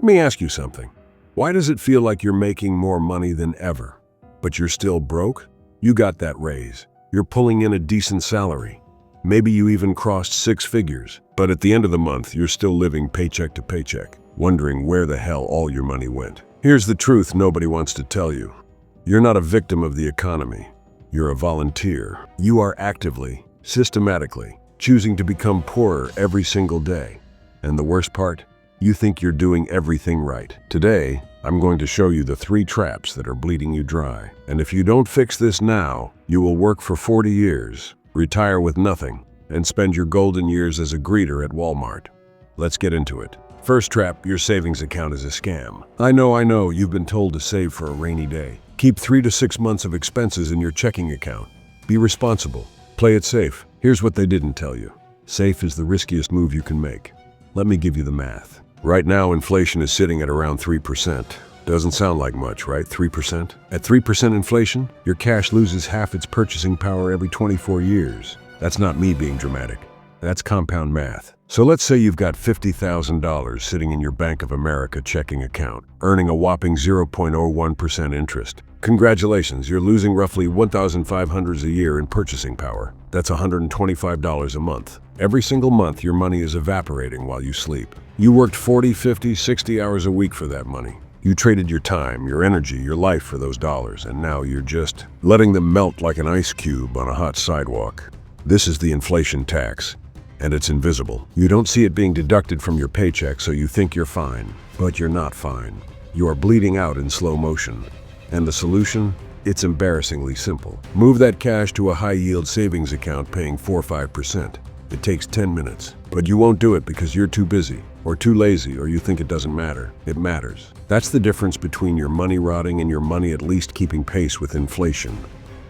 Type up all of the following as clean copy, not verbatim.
me ask you something. Why does it feel like you're making more money than ever, but you're still broke? You got that raise. You're pulling in a decent salary. Maybe you even crossed 6 figures, but at the end of the month, you're still living paycheck to paycheck, wondering where the hell all your money went. Here's the truth nobody wants to tell you. You're not a victim of the economy. You're a volunteer. You are actively, systematically, choosing to become poorer every single day. And the worst part? You think you're doing everything right. Today, I'm going to show you the 3 traps that are bleeding you dry. And if you don't fix this now, you will work for 40 years, retire with nothing, and spend your golden years as a greeter at Walmart. Let's get into it. First trap, your savings account is a scam. I know, you've been told to save for a rainy day. Keep 3 to 6 months of expenses in your checking account. Be responsible. Play it safe. Here's what they didn't tell you. Safe is the riskiest move you can make. Let me give you the math. Right now, inflation is sitting at around 3%. Doesn't sound like much, right? 3%? At 3% inflation, your cash loses half its purchasing power every 24 years. That's not me being dramatic. That's compound math. So let's say you've got $50,000 sitting in your Bank of America checking account, earning a whopping 0.01% interest. Congratulations, you're losing roughly $1,500 a year in purchasing power. That's $125 a month. Every single month, your money is evaporating while you sleep. You worked 40, 50, 60 hours a week for that money. You traded your time, your energy, your life for those dollars, and now you're just letting them melt like an ice cube on a hot sidewalk. This is the inflation tax, and it's invisible. You don't see it being deducted from your paycheck, so you think you're fine, but you're not fine. You are bleeding out in slow motion. And the solution? It's embarrassingly simple. Move that cash to a high-yield savings account paying 4 or 5%. It takes 10 minutes, but you won't do it because you're too busy, or too lazy, or you think it doesn't matter. It matters. That's the difference between your money rotting and your money at least keeping pace with inflation.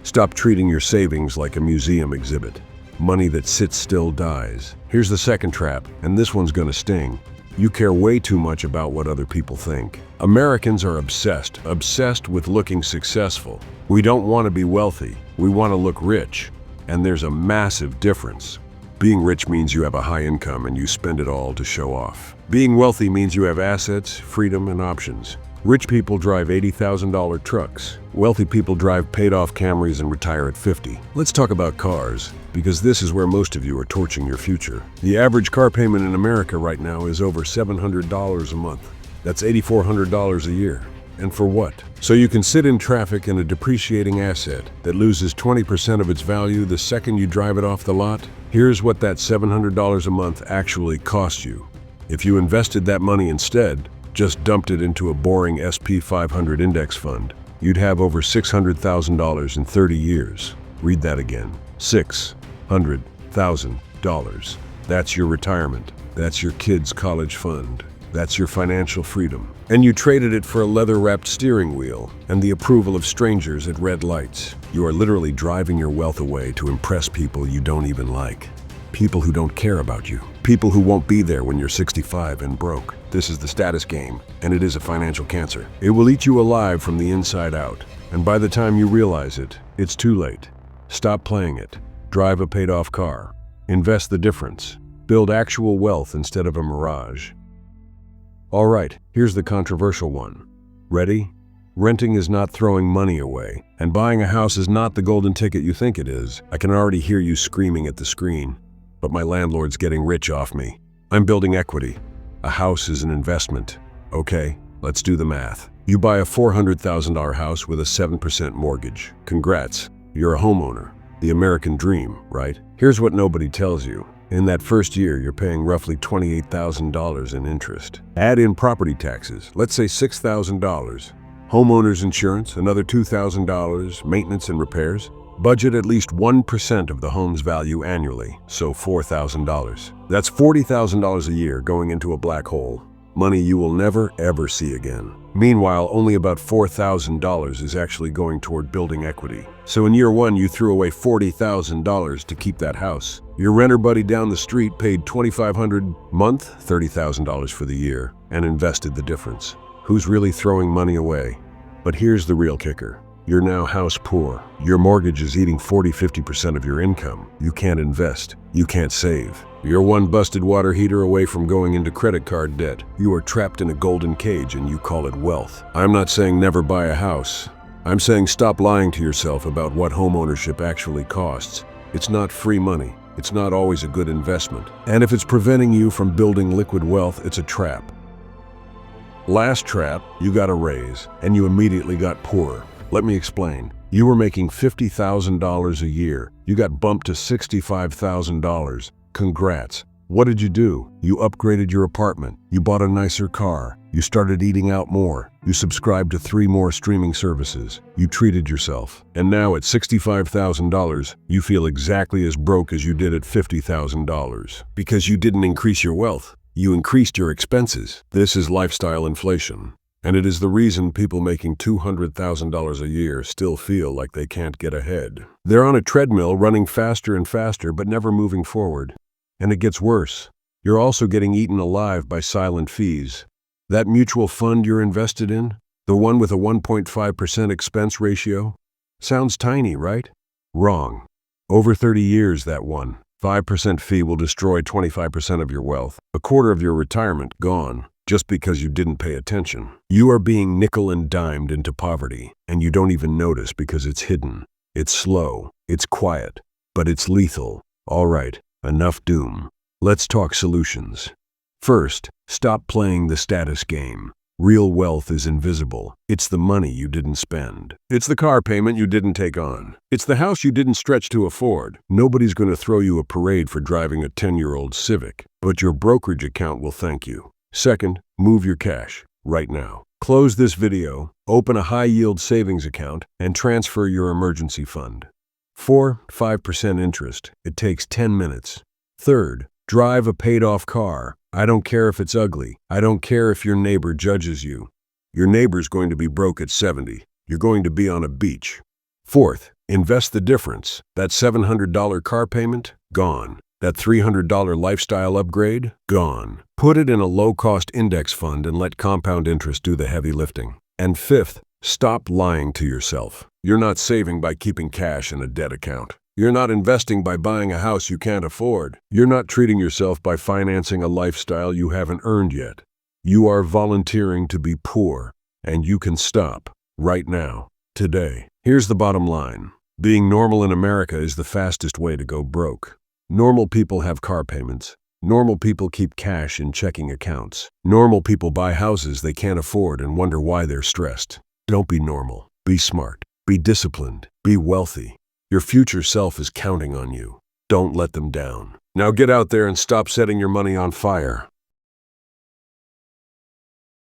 Stop treating your savings like a museum exhibit. Money that sits still dies. Here's the second trap, and this one's gonna sting. You care way too much about what other people think. Americans are obsessed with looking successful. We don't want to be wealthy. We want to look rich. And there's a massive difference. Being rich means you have a high income and you spend it all to show off. Being wealthy means you have assets, freedom, and options. Rich people drive $80,000 trucks. Wealthy people drive paid-off Camrys and retire at 50. Let's talk about cars, because this is where most of you are torching your future. The average car payment in America right now is over $700 a month. That's $8,400 a year. And for what? So you can sit in traffic in a depreciating asset that loses 20% of its value the second you drive it off the lot? Here's what that $700 a month actually costs you. If you invested that money instead, just dumped it into a boring SP 500 index fund, you'd have over $600,000 in 30 years. Read that again. $600,000. That's your retirement. That's your kids' college fund. That's your financial freedom. And you traded it for a leather-wrapped steering wheel and the approval of strangers at red lights. You are literally driving your wealth away to impress people you don't even like. People who don't care about you. People who won't be there when you're 65 and broke. This is the status game, and it is a financial cancer. It will eat you alive from the inside out. And by the time you realize it, it's too late. Stop playing it. Drive a paid-off car. Invest the difference. Build actual wealth instead of a mirage. All right, here's the controversial one. Ready? Renting is not throwing money away, and buying a house is not the golden ticket you think it is. I can already hear you screaming at the screen. But my landlord's getting rich off me. I'm building equity. A house is an investment. Okay, let's do the math. You buy a $400,000 house with a 7% mortgage. Congrats, you're a homeowner. The American dream, right? Here's what nobody tells you. In that first year, you're paying roughly $28,000 in interest. Add in property taxes, let's say $6,000. Homeowners insurance, another $2,000, maintenance and repairs. Budget at least 1% of the home's value annually, so $4,000. That's $40,000 a year going into a black hole. Money you will never, ever see again. Meanwhile, only about $4,000 is actually going toward building equity. So in year one, you threw away $40,000 to keep that house. Your renter buddy down the street paid $2,500 a month, $30,000 for the year, and invested the difference. Who's really throwing money away? But here's the real kicker. You're now house poor. Your mortgage is eating 40–50% of your income. You can't invest. You can't save. You're one busted water heater away from going into credit card debt. You are trapped in a golden cage and you call it wealth. I'm not saying never buy a house. I'm saying stop lying to yourself about what homeownership actually costs. It's not free money. It's not always a good investment. And if it's preventing you from building liquid wealth, it's a trap. Last trap, you got a raise, and you immediately got poorer. Let me explain. You were making $50,000 a year. You got bumped to $65,000. Congrats. What did you do? You upgraded your apartment. You bought a nicer car. You started eating out more. You subscribed to 3 more streaming services. You treated yourself. And now at $65,000, you feel exactly as broke as you did at $50,000. Because you didn't increase your wealth. You increased your expenses. This is lifestyle inflation. And it is the reason people making $200,000 a year still feel like they can't get ahead. They're on a treadmill running faster and faster but never moving forward. And it gets worse. You're also getting eaten alive by silent fees. That mutual fund you're invested in, the one with a 1.5% expense ratio, sounds tiny, right? Wrong. Over 30 years, that 1.5% fee will destroy 25% of your wealth, a quarter of your retirement gone, just because you didn't pay attention. You are being nickel and dimed into poverty, and you don't even notice because it's hidden. It's slow, it's quiet, but it's lethal. All right, enough doom. Let's talk solutions. First, stop playing the status game. Real wealth is invisible. It's the money you didn't spend. It's the car payment you didn't take on. It's the house you didn't stretch to afford. Nobody's going to throw you a parade for driving a 10-year-old Civic, but your brokerage account will thank you. Second, move your cash right now. Close this video, open a high-yield savings account, and transfer your emergency fund. 5% interest. It takes 10 minutes. Third, drive a paid-off car. I don't care if it's ugly. I don't care if your neighbor judges you. Your neighbor's going to be broke at 70. You're going to be on a beach. Fourth, invest the difference. That $700 car payment? Gone. That $300 lifestyle upgrade? Gone. Put it in a low-cost index fund and let compound interest do the heavy lifting. And fifth, stop lying to yourself. You're not saving by keeping cash in a debt account. You're not investing by buying a house you can't afford. You're not treating yourself by financing a lifestyle you haven't earned yet. You are volunteering to be poor, and you can stop right now, today. Here's the bottom line. Being normal in America is the fastest way to go broke. Normal people have car payments. Normal people keep cash in checking accounts. Normal people buy houses they can't afford and wonder why they're stressed. Don't be normal. Be smart. Be disciplined. Be wealthy. Your future self is counting on you. Don't let them down. Now get out there and stop setting your money on fire.